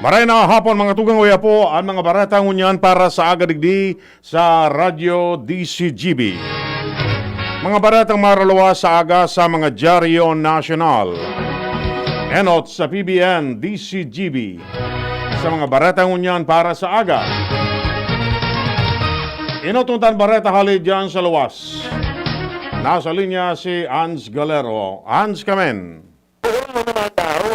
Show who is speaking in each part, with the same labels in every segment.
Speaker 1: Maray na hapon mga tugang uya po ang mga baratang unyan para sa agadigdi sa Radyo DZGB. Mga baratang maralawa sa aga sa mga dyaryo nasyonal. Enot sa PBN DZGB. Sa mga baratang unyan para sa aga. Inutuntan bareta halid dyan sa luwas. Nasa linya si Ans Galero. Ans Kamen.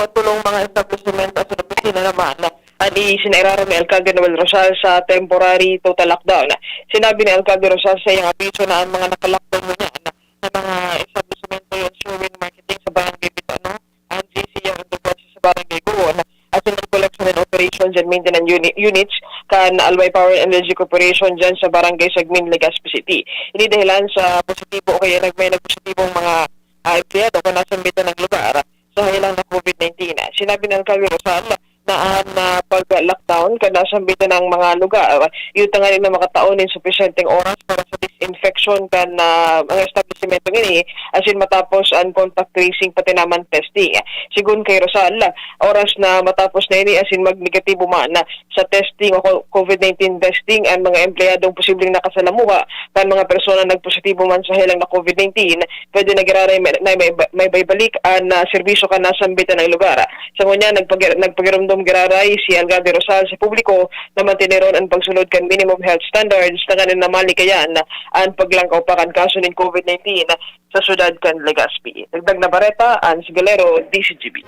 Speaker 2: At tulong mga establishment at opisina naman ani sinirara ni Alcalde Noel Rosal sa temporary total lockdown. Sinabi ni Alcalde Rosal sa iyang abiso na ang mga naka-lockdown mo niya na mga establishment yung showing marketing sa barangay Bitano, ang GC yung underbranch sa barangay Guwon, at yung collection and operations and maintenance units kan Albay Power and Energy Corporation dyan sa barangay Sagmin, Legazpi City. Ini dahilan sa positibo o kaya may nagpositibong mga empleyado kung nasa bitan ng lugar sa hilang na COVID-19. Sinabi ng Alcalde Rosal na pag-lockdown kada sambitan ng mga lugar, yung tangali na makataon in sufficienteng oras para sa disinfection kan mga establishment ini asin matapos ang contact tracing pati naman testing. Sigun kay Rosal, oras na matapos na ini asin mag-negatibo man sa testing o COVID-19 testing ang mga empleyadong posibleng nakasalamuha kan mga persona nagpositibo man sa hilang na COVID-19, pwede nagiraray may baybalik ang serbisyo kan nasambitan ng lugar. Sa ngunya nagpagiramdom giraray si Alcalde Rosal sa publiko na mantineron ang pagsunod kan minimum health standards na kanin na malikayan ang paglangkaw pa kan kaso ng COVID-19 sa syudad kan Legazpi. Dagdag na Bareta, Ans Galero, DZGB.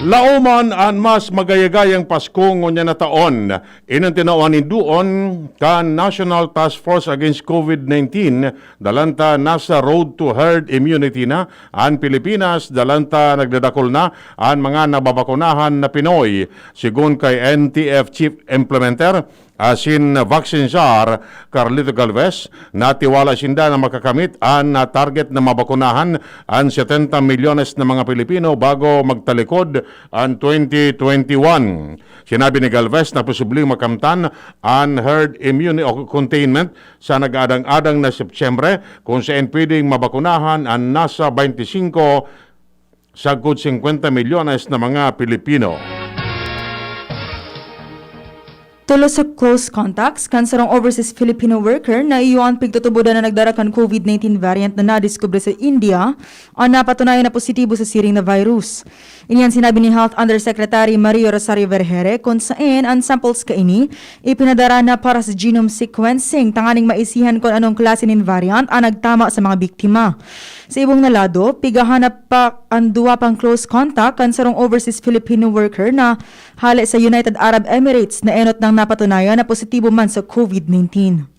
Speaker 1: Lauman ang mas magayagayang Pasko ngunya na taon. Inang tinawanin doon kan National Task Force Against COVID-19 dalanta nasa road to herd immunity na ang Pilipinas dalanta nagdadakol na ang mga nababakunahan na Pinoy. Sigun kay NTF Chief Implementer asin vaccine czar Carlito Galvez, natiwala sinda na makakamit ang target na mabakunahan ang 70 milyones na mga Pilipino bago magtalikod ang 2021. Sinabi ni Galvez na posibleng makamtan ang herd immunity o containment sa nag-adang-adang na Setyembre kung saan pwedeng mabakunahan ang nasa 25 sagud 50 milyones na mga Pilipino.
Speaker 3: Tulo sa close contacts, kansarong overseas Filipino worker na iyuan pigtutubudan na nagdarakan COVID-19 variant na nadiskubre sa India ang napatunayan na positibo sa siring na virus. Iniyan sinabi ni Health Undersecretary Mario Rosario Vergere kung saan ang samples kaini ipinadara na para sa genome sequencing tanganing maisihan kung anong klase ng variant ang nagtama sa mga biktima. Sa ibong nalado, pigahanap pa ang duwa pang close contact kansarong overseas Filipino worker na hali sa United Arab Emirates na enot ng napatunayan na positibo man sa COVID-19.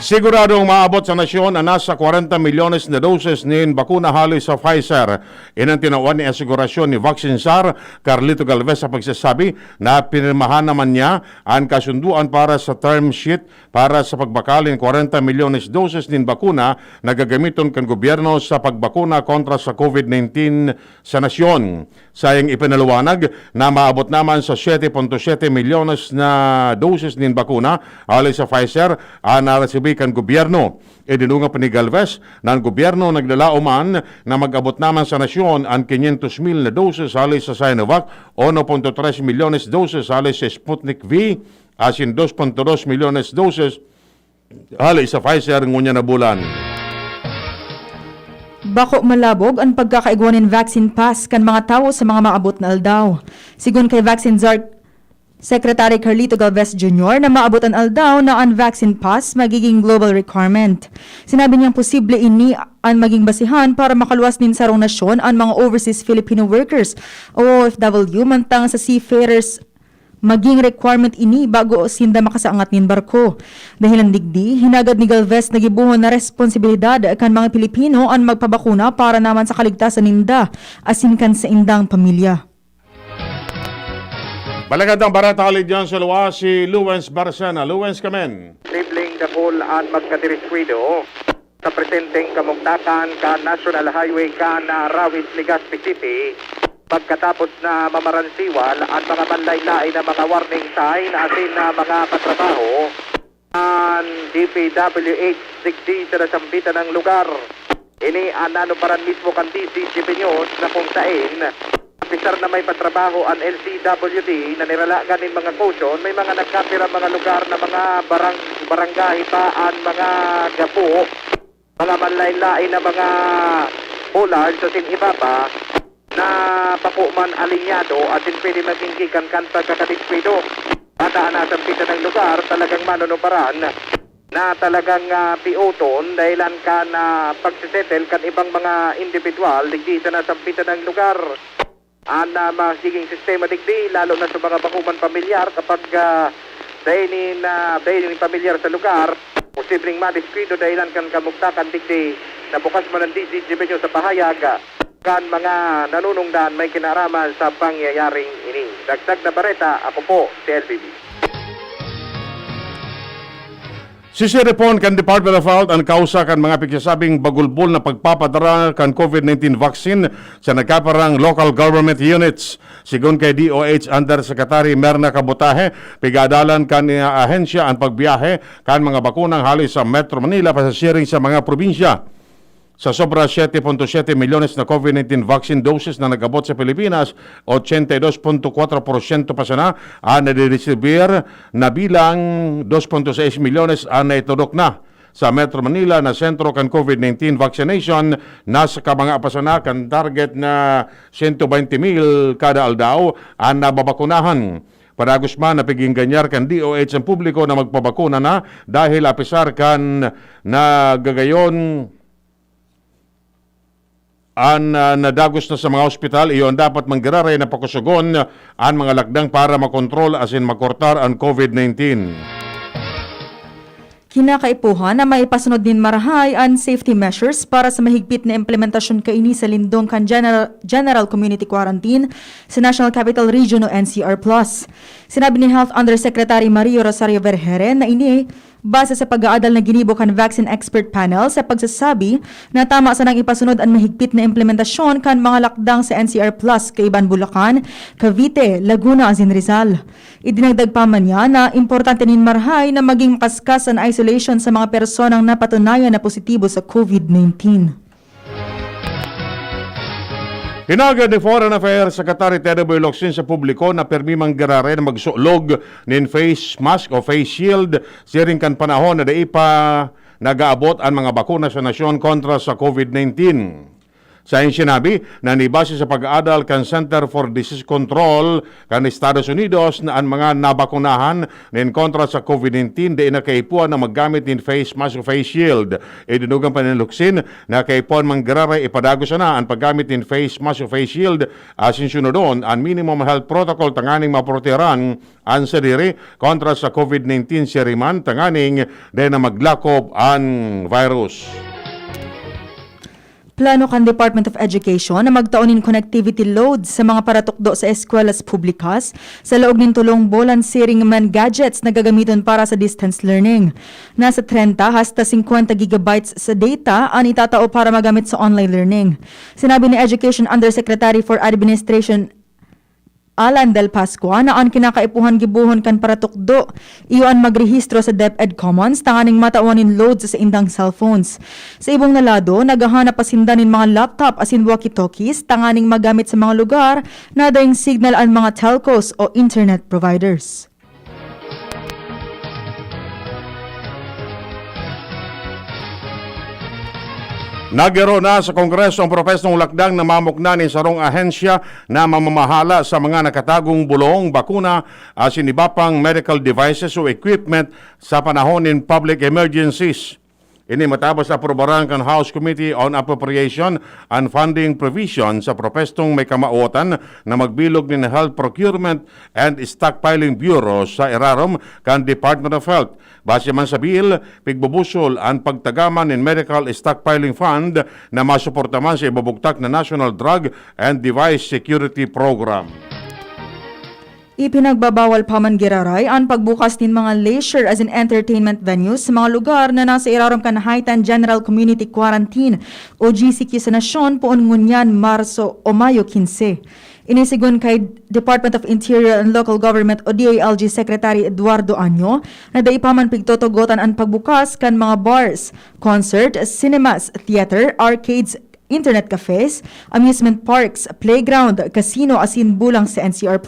Speaker 1: Siguradong maabot sa nasyon ang nasa 40 milyones na doses nin bakuna hali sa Pfizer. Inang tinawan ni asigurasyon ni vaccine czar Carlito Galvez sa pagsasabi na pinirmahan naman niya ang kasunduan para sa term sheet para sa pagbakalin 40 milyones doses nin bakuna na gagamiton kan gobyerno sa pagbakuna kontra sa COVID-19 sa nasyon. Sayang ipinaliwanag na maabot naman sa 7.7 milyones na doses nin bakuna hali sa Pfizer ang naresibi kan gobyerno. Idinunga pa ni Galvez na ang gobyerno naglalauman na mag-abot naman sa nasyon ang 500,000 na doses hali sa Sinovac, 1.3 milyones doses hali sa Sputnik V, asin 2.2 milyones doses hali sa Pfizer ngunya na bulan.
Speaker 3: Bako malabog ang pagkakaigwanin vaccine pass kan mga tao sa mga maabot na aldaw. Sigun kay vaccine czar Secretary Carlito Galvez Jr. na maabot ang aldaw na ang vaccine pass magiging global requirement. Sinabi niyang posible ini ang maging basihan para makaluwas din sa rong nasyon ang mga overseas Filipino workers o OFW mantang sa seafarers maging requirement ini bago sinda makasaangat nin barko. Dahil ang digdi, hinagad ni Galvez na gibuhon na responsibilidad kan mga Pilipino ang magpabakuna para naman sa kaligtasan ninda asin kan sa indang pamilya.
Speaker 1: Balagad ang barata halid dyan sa luwa si Luwens Barsana. Luwens Kamen.
Speaker 4: Tripling the whole at magkadiriswido sa presenteng kamugtatan ka National Highway ka na Rawis, Legazpi City. Pagkatapos na mamaransiwal at mga manlaylay na mga warning sign asin na mga katrabaho ang DPWH digdi sa nasambitan ng lugar. Ini anano paran mismo kan DZGB News na kung saan opisar na may patrabaho ang LCWD na niralagan ng mga caution, may mga nagkapira mga lugar na mga barangay pa ang mga gapo, mga manlain-lain na mga bulan sa sinibaba na pakuman alinyado at pwede maginggikan kanta kakadispedo. Pataan nasan pita ng lugar talagang manunubaran na talagang piuton dahilan ka na pagsisettle kan ibang mga individual digdi sa nasampitan ng lugar. Masiging sistema digdi lalo na sa mga bakuman pamilyar kapag dahil pamilyar sa lugar posibleng madiskwido dahilan kan kamugtakan digdi na bukas man ang DZGB nyo sa pahayag kan mga nanunungdan may kinaraman sa pangyayaring ini. Dagdag na Bareta, ako po si LBB.
Speaker 1: Sisiripon kan Department of Health ang kausa kan mga pigsasabing bagulbol na pagpapadara kan COVID-19 vaccine sa nagkaparang local government units. Sigun kay DOH Undersecretary Merna Kabutahe, pigadalan kan ahensya ang pagbiyahe kan mga bakunang halis sa Metro Manila pa sa sharing sa mga probinsya. Sa sobra 7.7 milyones na COVID-19 vaccine doses na nagabot sa Pilipinas, 82.4% pa sana ang nadidistribuyar na bilang 2.6 milyones ang naitudok na. Sa Metro Manila na sentro kan COVID-19 vaccination, nasa mga apasana kan target na 120,000 kada aldaw ang nababakunahan. Padagos man na piging ganyar kan DOH ang publiko na magpabakuna na dahil apisar kan na gagayon ang nadagos na sa mga ospital, iyon dapat manggiraray na pakusugon ang mga lakdang para makontrol asin makortar ang COVID-19.
Speaker 3: Kinakaipuhan na maipasunod din marahay ang safety measures para sa mahigpit na implementasyon kaini sa lindong kan General Community Quarantine sa National Capital Region o NCR+. Sinabi ni Health Undersecretary Mario Rosario Vergeren na ini base sa pag-aadal na ginibo kan Vaccine Expert Panel sa pagsasabi na tama sa nang ipasunod ang mahigpit na implementasyon kan mga lakdang sa NCR Plus kay Bulacan, Cavite, Laguna, asin Rizal. Idinagdag pa man niya na importante nin marhay na maging paskas ang isolation sa mga personang napatunayan na positibo sa COVID-19.
Speaker 1: Hinagad ni Foreign Affairs Secretary Edwin sa publiko na permi manggarare na magsulog nin face mask o face shield siring kan panahon na dai pa nagaabot ang mga bakuna sa nasyon kontra sa COVID-19. Sa sinabi na nibase sa pag-aadal kan Center for Disease Control kan Estados Unidos na ang mga nabakunahan nin kontra sa COVID-19 di na kaipuan na maggamit nin face mask o face shield. Idinugang paninluksin na kaipuan manggarare ipadagos na ang paggamit nin face mask o face shield asin sunodon ang minimum health protocol tanganing maproteran ang sadiri kontra sa COVID-19 siriman tanganing di na maglakob ang virus.
Speaker 3: Plano kan Department of Education na magtaunin connectivity loads sa mga paratukdo sa eskwela's publikas sa loob ng tulong bolan siring man gadgets na gagamiton para sa distance learning. Nasa 30 hasta 50 gigabytes sa data ang itatao para magamit sa online learning. Sinabi ni Education Undersecretary for Administration Alan Del Pascua na ang kinakaipuhan gibuhon kan paratukdo iyon magrehistro sa DepEd Commons tanganing matawanin loads sa indang cellphones. Sa ibong nalado, naghahanap pasindanin mga laptop asin walkie-talkies tanganing magamit sa mga lugar na daing signal ang mga telcos o internet providers.
Speaker 1: Nagiro na sa Kongreso ang propestong lakdang na mamukna ni sarong ahensya na mamamahala sa mga nakatagong bulong, bakuna, asin iba pang medical devices o equipment sa panahon in public emergencies. Ini matapos aprobaran kan House Committee on Appropriation and Funding Provision sa propestong may kamauotan na magbilog ni Health Procurement and Stockpiling Bureau sa irarom kan Department of Health. Base man sa bill, pigbubusol ang pagtagaman in Medical Stockpiling Fund na masuportaman sa ibabugtak na National Drug and Device Security Program.
Speaker 3: Ipinagbabawal pa man giraray ang pagbukas ng mga leisure as in entertainment venues sa mga lugar na nasa irarom kanahaitan General Community Quarantine o GCQ sa nasyon poon ngunyan Marso o Mayo 15. Inisigun kay Department of Interior and Local Government o DILG Secretary Eduardo Año na daipaman pigtotogotan ang pagbukas kan mga bars, concert, cinemas, theater, arcades, internet cafes, amusement parks, playground, casino asin bulang sa NCR+.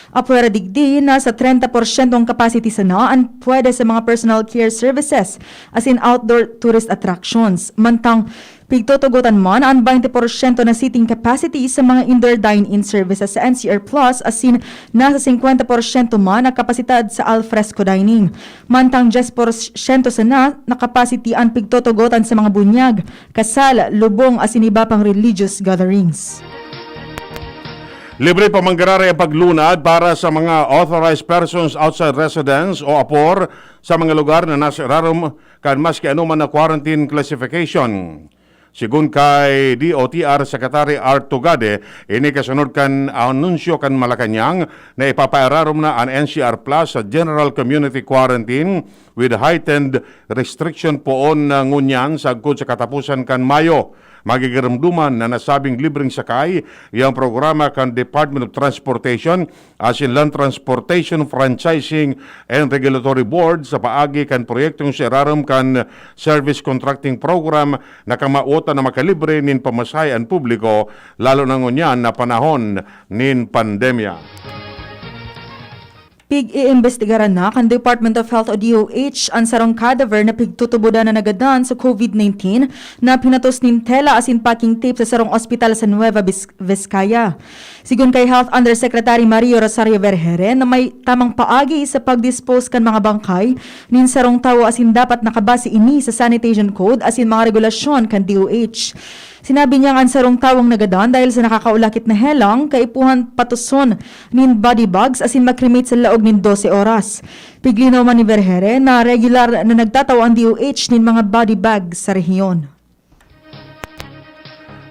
Speaker 3: Apwera digdi na sa 30% ang capacity sa naan pwede sa mga personal care services as in outdoor tourist attractions. Mantang pigtutugutan man ang 20% na seating capacity sa mga indoor dine-in services sa NCR Plus as in nasa 50% man ang kapasidad sa alfresco dining. Mantang 10% sa na capacity ang pigtutugutan sa mga bunyag, kasal, lubong as in iba pang religious gatherings.
Speaker 1: Libre pa manggarari ang paglunad para sa mga authorized persons outside residence o APOR sa mga lugar na nasa irarom kan maski anuman na quarantine classification. Sigun kay DOTR Secretary Art Tugade, ini kasunod kan anunsyo kan Malacanang na ipapairarom na ang NCR Plus sa General Community Quarantine with heightened restriction poon na ngunyan sagkod sa katapusan kan Mayo. Magigiramduman na nasabing libreng sakay yung programa kan Department of Transportation as in Land Transportation Franchising and Regulatory Board sa paagi kan proyektong siraram kan Service Contracting Program na kamauta na makalibre nin pamasayan publiko lalo na ngunyan na panahon nin pandemya.
Speaker 3: Pig-iimbestigaran na kan Department of Health o DOH ang sarong cadaver na pigtutubudan na nagadan sa COVID-19 na pinatos nin tela asin packing tape sa sarong ospital sa Nueva Vizcaya. Sigun kay Health Undersecretary Mario Rosario Vergere na may tamang paagi sa pagdispose kan mga bangkay nin sarong tawo asin dapat nakabase ini sa sanitation code asin mga regulasyon kan DOH. Sinabi niya ang sarong tawang nagadan dahil sa nakakaulakit na helang, kaipuhan patuson nin body bags asin makremate sa laog nin 12 oras. Piglinaw man ni Vergere na regular na nagtataw ang DOH nin mga body bags sa rehiyon.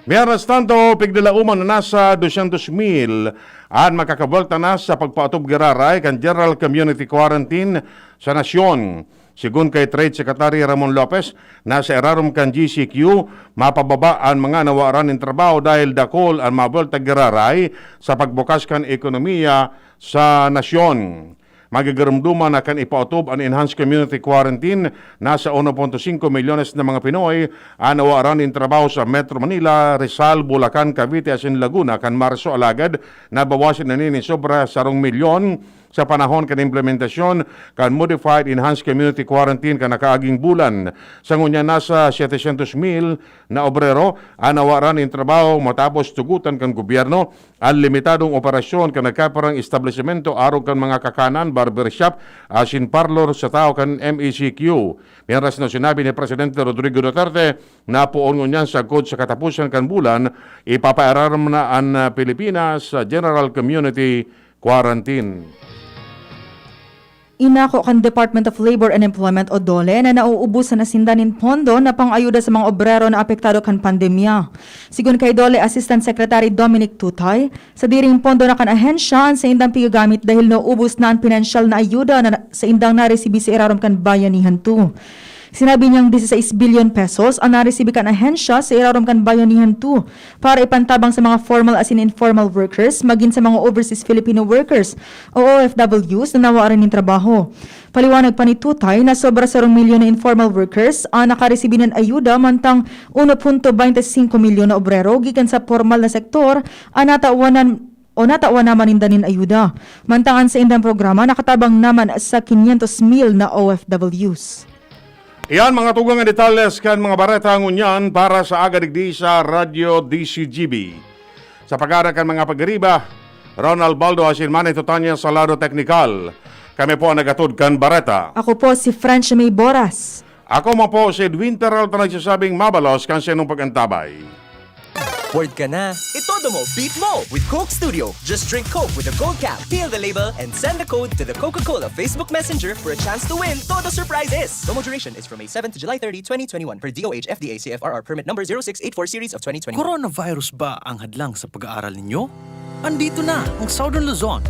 Speaker 1: Mientras tanto, pigdalauman na nasa 200,000 at makakabalta na sa pagpaatob giraray kan General Community Quarantine sa nasyon. Sigun kay Trade Secretary Ramon Lopez, nasa erarom kan GCQ, mapababa ang mga nawaran ng trabaho dahil dakol ang mabalta giraray sa pagbukas kan ekonomiya sa nasyon. Magigaramduman na kan ipautob ang Enhanced Community Quarantine nasa 1.5 milyones na mga Pinoy ang nawaran ng trabaho sa Metro Manila, Rizal, Bulacan, Cavite, asin Laguna kan Marso alagad na bawasin na nini sobra sa 2 milyon sa panahon kan implementasyon kan Modified Enhanced Community Quarantine kan nakaaging bulan. Sa ngunya nasa 700,000 na obrero ang nawaran ng trabaho matapos tugutan kan gobyerno ang limitadong operasyon kan nagkaparang establishmento araw kan mga kakanan, barbershop, asin parlor sa tao kan MECQ. Mientras na sinabi ni Presidente Rodrigo Duterte na poon ngunyan sa sa katapusan kan bulan, ipapairaram na ang Pilipinas sa General Community Quarantine.
Speaker 3: Inako kan Department of Labor and Employment o DOLE na nauubusan na sindanin pondo na pang-ayuda sa mga obrero na apektado kan pandemya. Sigun kay DOLE Assistant Secretary Dominic Tutay, sa diring pondo na kan ahensya sa indang pigagamit dahil nauubos na ang pinansyal na ayuda na sa indang naresibi sa irarom kan bayanihan 2. Sinabi niyang 16 billion pesos ang naresibi kan ahensya sa irarom kan bayanihan 2 para ipantabang sa mga formal as in informal workers maging sa mga overseas Filipino workers o OFWs na nawaran ng trabaho. Paliwanag pa ni Tutay na sobra sa 2 milyon na informal workers ang nakaresibi ng ayuda mantang 1.25 milyon na obrero gikan sa formal na sektor ang natawan naman indanin ayuda. Mantangan sa indang programa nakatabang naman sa 500,000 na OFWs.
Speaker 1: Iyan mga tugang ang detalles kan mga Bareta ngunyan para sa agadigdi sa Radio DZGB. Sa pag-ara kan mga pagriba, Ronald Baldo asin Manny Tutanya sa lado teknikal. Kami po ang nagatod kan Bareta.
Speaker 3: Ako po si Francia May Borras.
Speaker 1: Ako mo po si Edwin Peralta nagsasabing mabalos kan sinong pag-antabay.
Speaker 5: Word ka na. Itodo mo, beat mo with Coke Studio. Just drink Coke with a gold cap, peel the label, and send the code to the Coca-Cola Facebook Messenger for a chance to win Todo Surprises. Promo duration is from May 7 to July 30, 2021 per DOH FDA CFRR permit number 0684 series of 2021.
Speaker 6: Coronavirus ba ang hadlang sa pag-aaral ninyo? Andito na ang Southern Luzon